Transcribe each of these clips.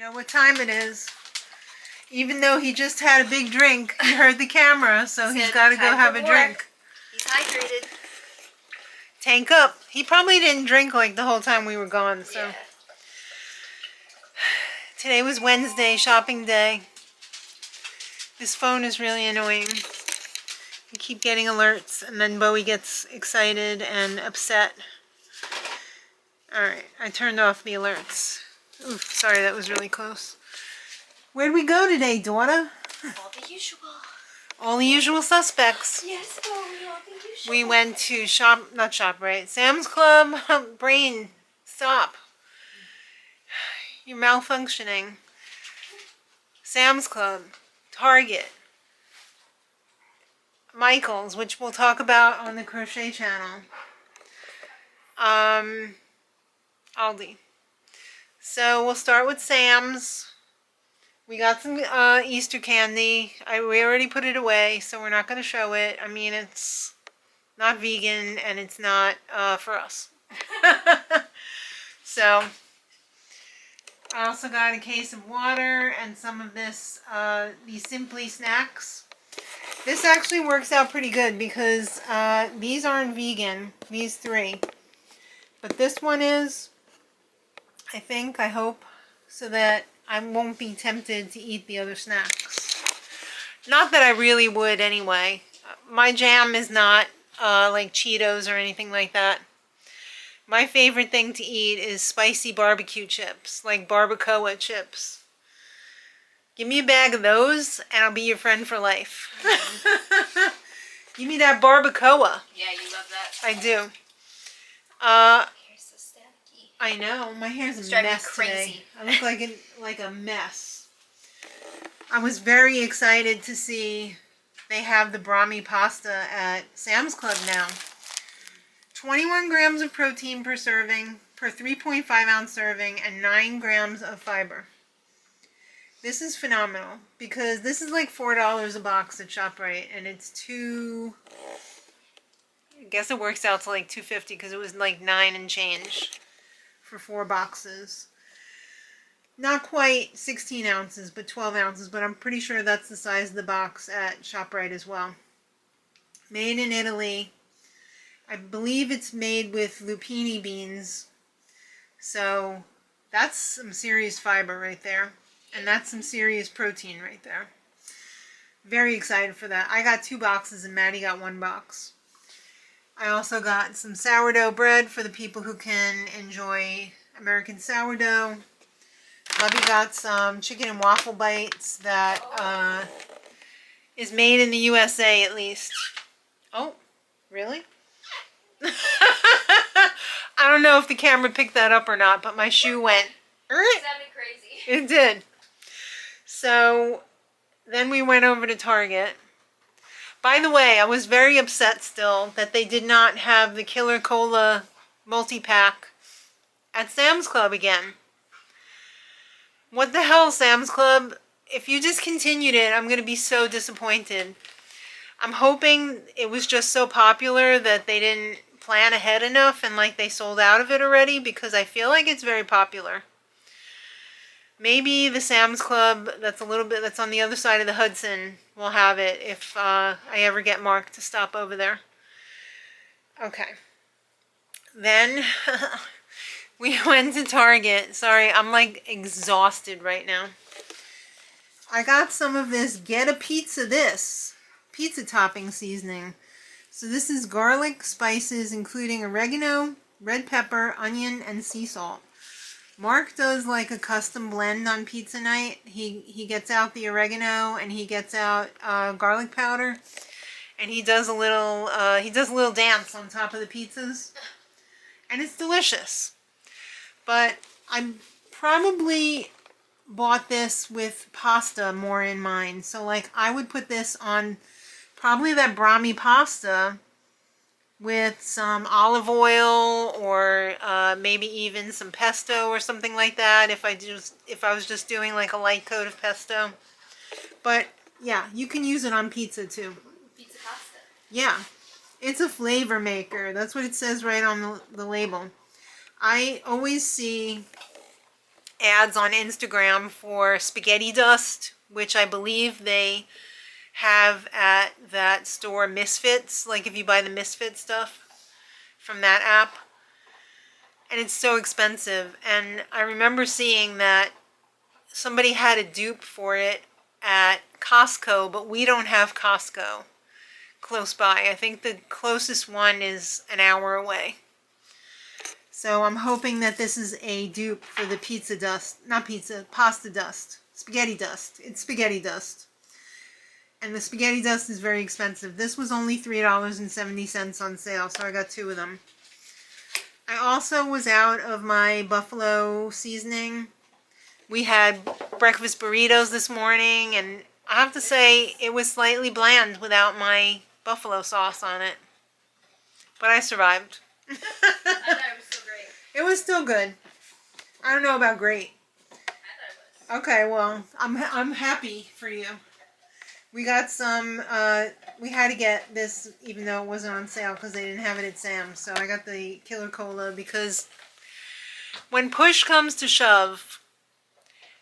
know what time it is. Even though he just had a big drink, he heard the camera, so he's got to go have a drink. He's hydrated. Tank up. He probably didn't drink like the whole time we were gone, so. Yeah. Today was Wednesday, shopping day. This phone is really annoying. We keep getting alerts, and then Bowie gets excited and upset. Alright, I turned off the alerts. Oof, sorry, that was really close. Where'd we go today, daughter? All the usual. All the usual suspects. Yes, Bowie, all the usual. We went to Sam's Club. Brain, stop. You're malfunctioning. Sam's Club, Target, Michael's, which we'll talk about on the crochet channel, Aldi. So we'll start with Sam's. We got some Easter candy. We already put it away, so we're not going to show it. I mean, it's not vegan, and it's not for us. So, I also got a case of water and some of this, these Simply snacks. This actually works out pretty good because these aren't vegan, these three. But this one is, I think, I hope, so that I won't be tempted to eat the other snacks. Not that I really would anyway. My jam is not like Cheetos or anything like that. My favorite thing to eat is spicy barbecue chips, like barbacoa chips. Give me a bag of those and I'll be your friend for life. Give me that barbacoa. Yeah, you love that. I do. Hair's so staticky. I know, my hair's a driving me mess crazy. today. I look like a mess. I was very excited to see they have the Brahmi pasta at Sam's Club now. 21 grams of protein per serving, per 3.5 ounce serving, and 9 grams of fiber. This is phenomenal because this is like $4 a box at ShopRite, and it's I guess it works out to like $2.50 because it was like 9 and change for 4 boxes. Not quite 16 ounces, but 12 ounces, but I'm pretty sure that's the size of the box at ShopRite as well. Made in Italy. I believe it's made with lupini beans. So that's some serious fiber right there. And that's some serious protein right there. Very excited for that. I got 2 boxes and Maddie got 1 box. I also got some sourdough bread for the people who can enjoy American sourdough. Lovey got some chicken and waffle bites that is made in the USA at least. Oh, really? I don't know if the camera picked that up or not, but my shoe went. It sounded crazy. It did. So then we went over to Target. By the way, I was very upset still that they did not have the Killer Cola multi-pack at Sam's Club again. What the hell, Sam's Club? If you discontinued it, I'm going to be so disappointed. I'm hoping it was just so popular that they didn't plan ahead enough and like they sold out of it already, because I feel like it's very popular. Maybe the Sam's Club that's on the other side of the Hudson will have it if I ever get Mark to stop over there. Okay. Then we went to Target. Sorry, I'm like exhausted right now. I got some of this Get a Pizza pizza topping seasoning. So this is garlic, spices, including oregano, red pepper, onion, and sea salt. Mark does like a custom blend on pizza night. He gets out the oregano and he gets out garlic powder, and he does a little dance on top of the pizzas, and it's delicious. But I probably bought this with pasta more in mind. So like I would put this on probably that Brahmi pasta with some olive oil or maybe even some pesto or something like that if I was just doing like a light coat of pesto. But yeah, you can use it on pizza too. Pizza pasta. Yeah, it's a flavor maker. That's what it says right on the label. I always see ads on Instagram for spaghetti dust, which I believe they have at that store Misfits, like if you buy the Misfit stuff from that app. And it's so expensive. And I remember seeing that somebody had a dupe for it at Costco, but we don't have Costco close by. I think the closest one is an hour away. So I'm hoping that this is a dupe for the pizza dust, not pizza, pasta dust, spaghetti dust. It's spaghetti dust. And the spaghetti dust is very expensive. This was only $3.70 on sale, so I got 2 of them. I also was out of my buffalo seasoning. We had breakfast burritos this morning, and I have to say it was slightly bland without my buffalo sauce on it. But I survived. I thought it was so great. It was still good. I don't know about great. I thought it was. Okay, well, I'm happy for you. We got some, we had to get this even though it wasn't on sale because they didn't have it at Sam's. So I got the Killer Cola because when push comes to shove,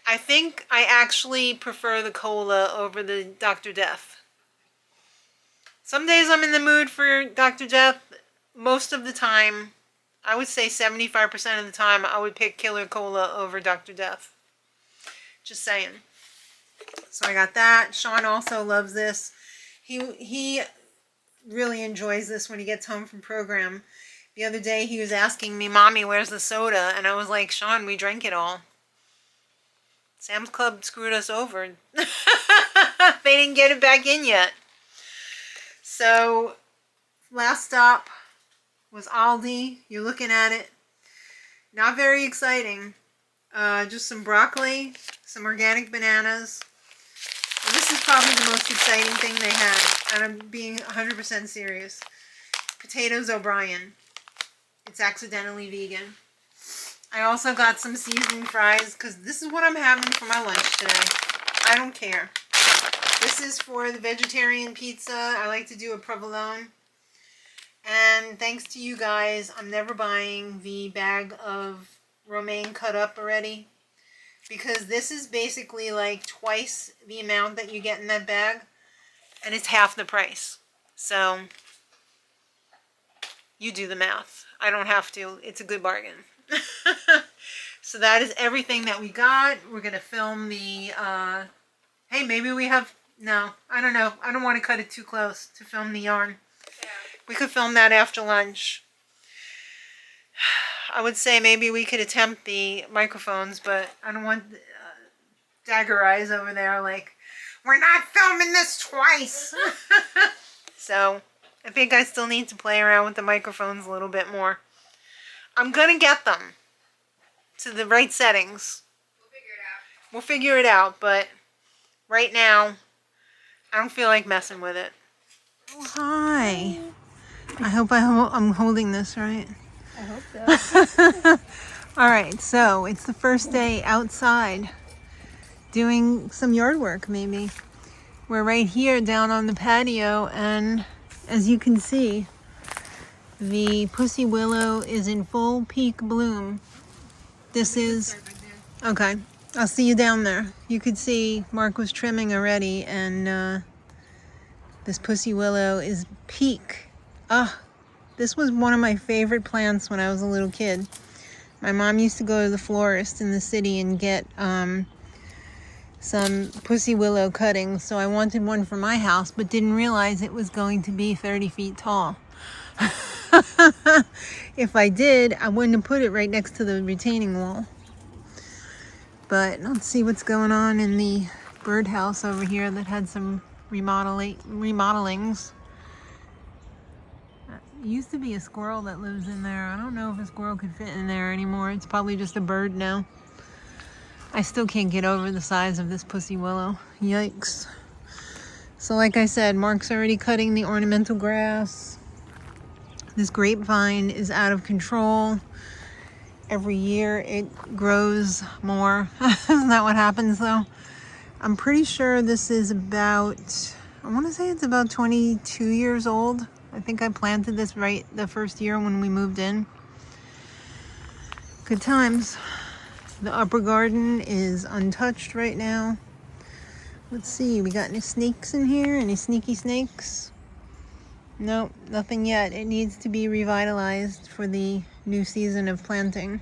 I think I actually prefer the cola over the Dr. Death. Some days I'm in the mood for Dr. Death. Most of the time, I would say 75% of the time, I would pick Killer Cola over Dr. Death. Just saying. So I got that. Sean also loves this. He really enjoys this when he gets home from program. The other day he was asking me, Mommy, where's the soda? And I was like, Sean, we drank it all. Sam's Club screwed us over. They didn't get it back in yet. So last stop was Aldi. You're looking at it. Not very exciting. Just some broccoli, some organic bananas. And this is probably the most exciting thing they had, and I'm being 100% serious. Potatoes O'Brien. It's accidentally vegan. I also got some seasoned fries, because this is what I'm having for my lunch today. I don't care. This is for the vegetarian pizza. I like to do a provolone. And thanks to you guys, I'm never buying the bag of romaine cut up already. Because this is basically like twice the amount that you get in that bag. And it's half the price. So, you do the math. I don't have to. It's a good bargain. So that is everything that we got. We're going to film the... hey, maybe we have... No, I don't know. I don't want to cut it too close to film the yarn. Yeah. We could film that after lunch. I would say maybe we could attempt the microphones, but I don't want dagger eyes over there like, we're not filming this twice. So I think I still need to play around with the microphones a little bit more. I'm going to get them to the right settings. We'll figure it out. We'll figure it out, but right now, I don't feel like messing with it. Oh, hi. I hope I'm holding this right. I hope so. All right, so it's the first day outside doing some yard work, maybe. We're right here down on the patio, and as you can see, the pussy willow is in full peak bloom. This is... Okay, I'll see you down there. You could see Mark was trimming already, and this pussy willow is peak. This was one of my favorite plants when I was a little kid. My mom used to go to the florist in the city and get some pussy willow cuttings. So I wanted one for my house, but didn't realize it was going to be 30 feet tall. If I did, I wouldn't have put it right next to the retaining wall. But let's see what's going on in the birdhouse over here that had some remodelings. Used to be a squirrel that lives in there. I don't know if a squirrel could fit in there anymore. It's probably just a bird now. I still can't get over the size of this pussy willow. Yikes. So like I said, Mark's already cutting the ornamental grass. This grapevine is out of control. Every year it grows more. Isn't that what happens though? I'm pretty sure this is about, I want to say it's about 22 years old. I think I planted this right the first year when we moved in. Good times. The upper garden is untouched right now. Let's see, we got any snakes in here? Any sneaky snakes? Nope, nothing yet. It needs to be revitalized for the new season of planting.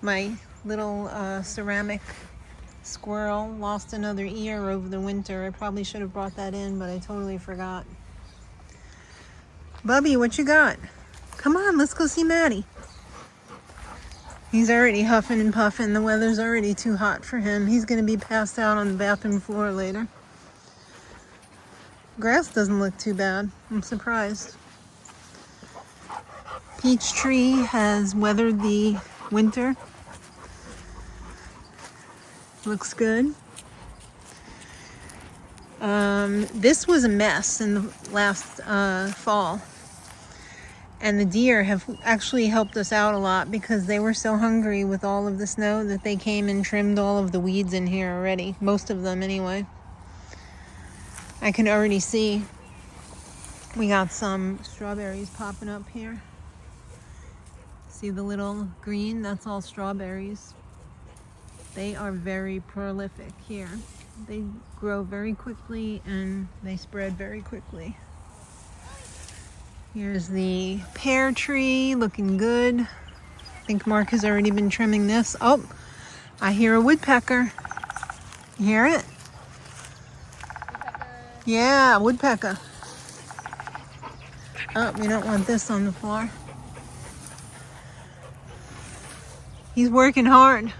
My little ceramic squirrel lost another ear over the winter. I probably should have brought that in, but I totally forgot. Bubby, what you got? Come on, let's go see Maddie. He's already huffing and puffing. The weather's already too hot for him. He's going to be passed out on the bathroom floor later. Grass doesn't look too bad. I'm surprised. Peach tree has weathered the winter. Looks good. This was a mess in the last fall. And the deer have actually helped us out a lot because they were so hungry with all of the snow that they came and trimmed all of the weeds in here already. Most of them anyway. I can already see. We got some strawberries popping up here. See the little green? That's all strawberries. They are very prolific here. They grow very quickly and they spread very quickly. Here's the pear tree, looking good. I think Mark has already been trimming this. Oh, I hear a woodpecker. You hear it? Woodpecker. Yeah, woodpecker. Oh, we don't want this on the floor. He's working hard.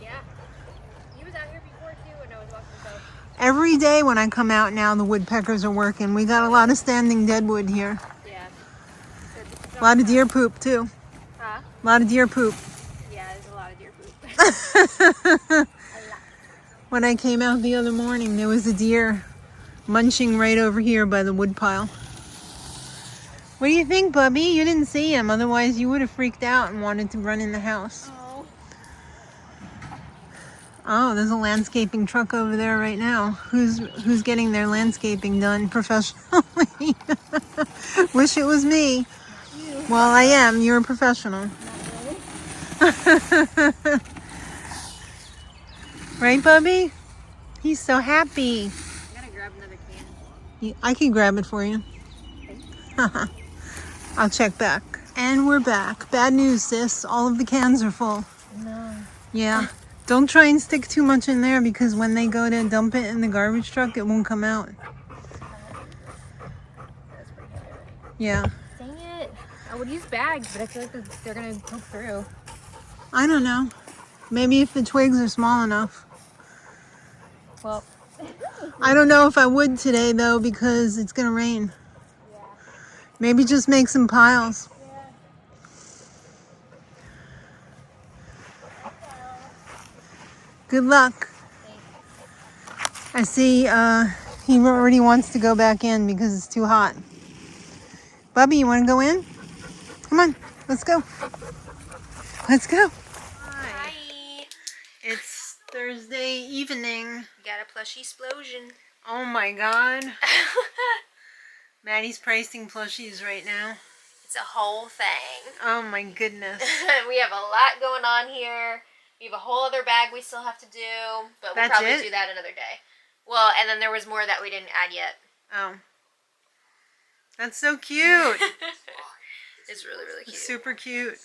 Yeah. He was out here before too when I was walking the boat. Every day when I come out now, the woodpeckers are working. We got a lot of standing deadwood here. Yeah. A lot of deer poop, too. Huh? A lot of deer poop. Yeah, there's a lot of deer poop. A lot. When I came out the other morning, there was a deer munching right over here by the woodpile. What do you think, Bubby? You didn't see him, otherwise you would have freaked out and wanted to run in the house. Oh. Oh, there's a landscaping truck over there right now. Who's getting their landscaping done professionally? Wish it was me. You. Well, I am. You're a professional. Not really. Right, Bubby? He's so happy. I gotta grab another can. I can grab it for you. I'll check back. And we're back. Bad news, sis. All of the cans are full. No. Yeah. Don't try and stick too much in there because when they go to dump it in the garbage truck, it won't come out. That's pretty heavy already. Yeah. Dang it. I would use bags, but I feel like they're gonna poke through. I don't know. Maybe if the twigs are small enough. Well. I don't know if I would today, though, because it's going to rain. Yeah. Maybe just make some piles. Yeah. Good luck. Thanks. I see he already wants to go back in because it's too hot. Bubby, you want to go in? Come on, let's go. Let's go. Hi. It's Thursday evening. Got a plushie explosion. Oh my god. Maddie's pricing plushies right now. It's a whole thing. Oh my goodness. We have a lot going on here. We have a whole other bag we still have to do, but we'll That's probably it? do that another day. Well, and then there was more that we didn't add yet. Oh. That's so cute. It's really, really cute. Super cute.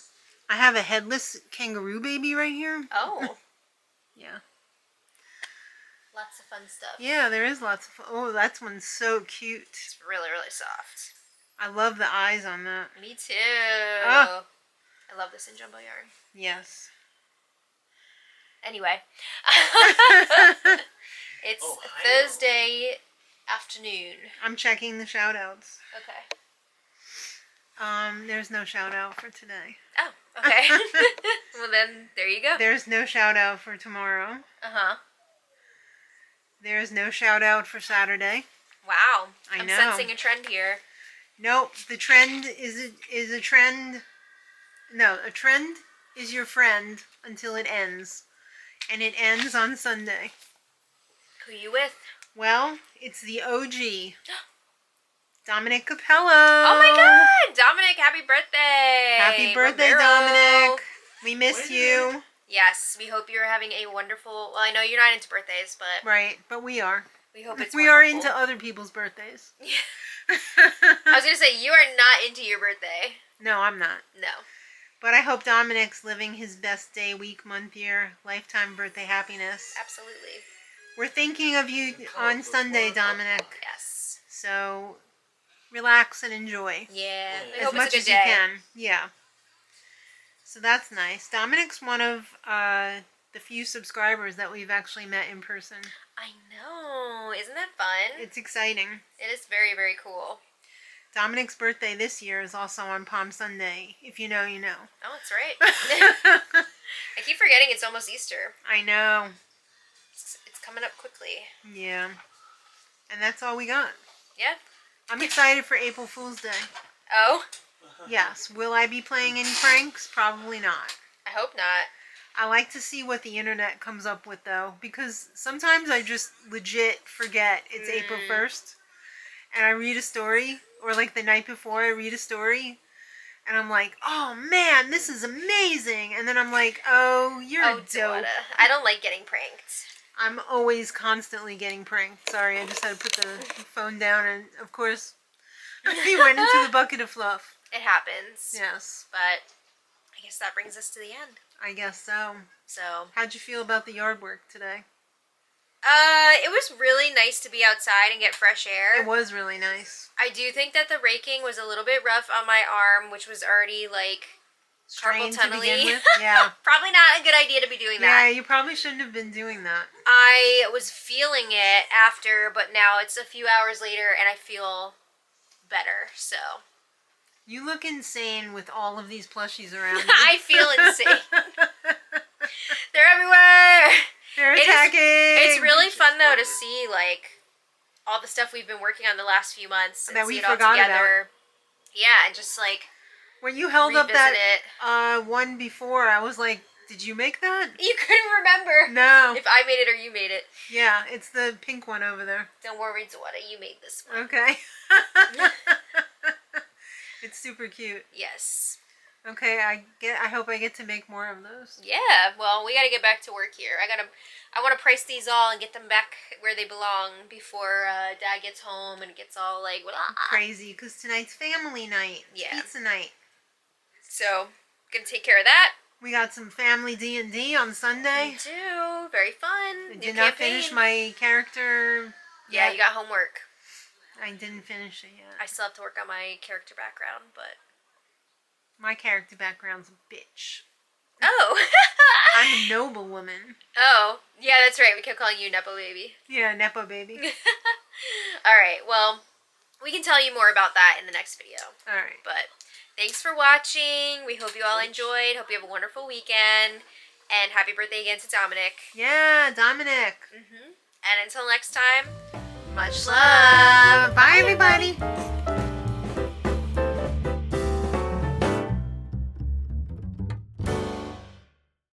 I have a headless kangaroo baby right here. Oh, Yeah. lots of fun stuff. Yeah, there is lots of fun. Oh, that one's so cute. It's really, really soft. I love the eyes on that. Me too. Ah. I love this in jumbo yarn. Yes. Anyway, it's Thursday afternoon. I'm checking the shout outs. Okay. There's no shout out for today. Oh, okay. Well then, there you go. There's no shout out for tomorrow. Uh-huh. There's no shout out for Saturday. Wow. I I'm know. sensing a trend here. Nope, the trend is a trend. No, a trend is your friend until it ends. And it ends on Sunday. Who you with? Well, it's the OG. Dominic Capello. Oh my God, Dominic, happy birthday! Happy birthday, Romero. Dominic. We miss you. Yes, we hope you're having a wonderful. Well, I know you're not into birthdays, but Right, but we are. we hope it's. We are into other people's birthdays. I was gonna say you are not into your birthday. No, I'm not. No. But I hope Dominic's living his best day, week, month, year, lifetime birthday happiness. Absolutely. We're thinking of you on Sunday, Dominic. Yes. So relax and enjoy Yeah. We as hope much it's a as good you day. can. Yeah. So that's nice. Dominic's one of the few subscribers that we've actually met in person. I know. Isn't that fun? It's exciting. It is very, very cool. Dominic's birthday this year is also on Palm Sunday. If you know, you know. Oh, that's right. I keep forgetting it's almost Easter. I know. It's coming up quickly. Yeah. And that's all we got. Yeah. I'm excited for April Fool's Day. Oh, Yes. Will I be playing any pranks? Probably not. I hope not. I like to see what the internet comes up with, though, because sometimes I just legit forget it's April 1st, and I read a story, or like the night before I read a story, and I'm like, oh man, this is amazing, and then I'm like, oh, you're a dope. Dewada. I don't like getting pranked. I'm always constantly getting pranked. Sorry, I just had to put the phone down, and of course, he went into the bucket of fluff. It happens. Yes. But I guess that brings us to the end. I guess so. So. How'd you feel about the yard work today? It was really nice to be outside and get fresh air. It was really nice. I do think that the raking was a little bit rough on my arm, which was already like carpal Strained to begin tunnel-y. with. Yeah. Probably not a good idea to be doing Yeah, that. you probably shouldn't have been doing that. I was feeling it after, but now it's a few hours later and I feel better, so. You look insane with all of these plushies around. I feel insane. They're everywhere. They're attacking. It's really fun though to see like all the stuff we've been working on the last few months and That see we it all forgot together. Yeah, and just like when you held up revisit that it. one before, I was like, did you make that? You couldn't remember No. if I made it or you made it. Yeah, it's the pink one over there. Don't worry, Zawada, you made this one. Okay. It's super cute. Yes. Okay, I hope I get to make more of those. Yeah, well, we gotta get back to work here. I want to price these all and get them back where they belong before Dad gets home and it gets all like, blah. Crazy, because tonight's family night. It's Yeah. pizza night. So, gonna take care of that. We got some family D&D on Sunday. Me too. Very fun. I New did not campaign. finish my character. Yeah, yet. you got homework. I didn't finish it yet. I still have to work on my character background, but... My character background's a bitch. Oh! I'm a noble woman. Oh, yeah, that's right. We kept calling you Nepo Baby. Yeah, Nepo baby. Alright, well, we can tell you more about that in the next video. Alright. But thanks for watching. We hope you all enjoyed. Hope you have a wonderful weekend. And happy birthday again to Dominic. Yeah, Dominic. And until next time, much Love. Bye,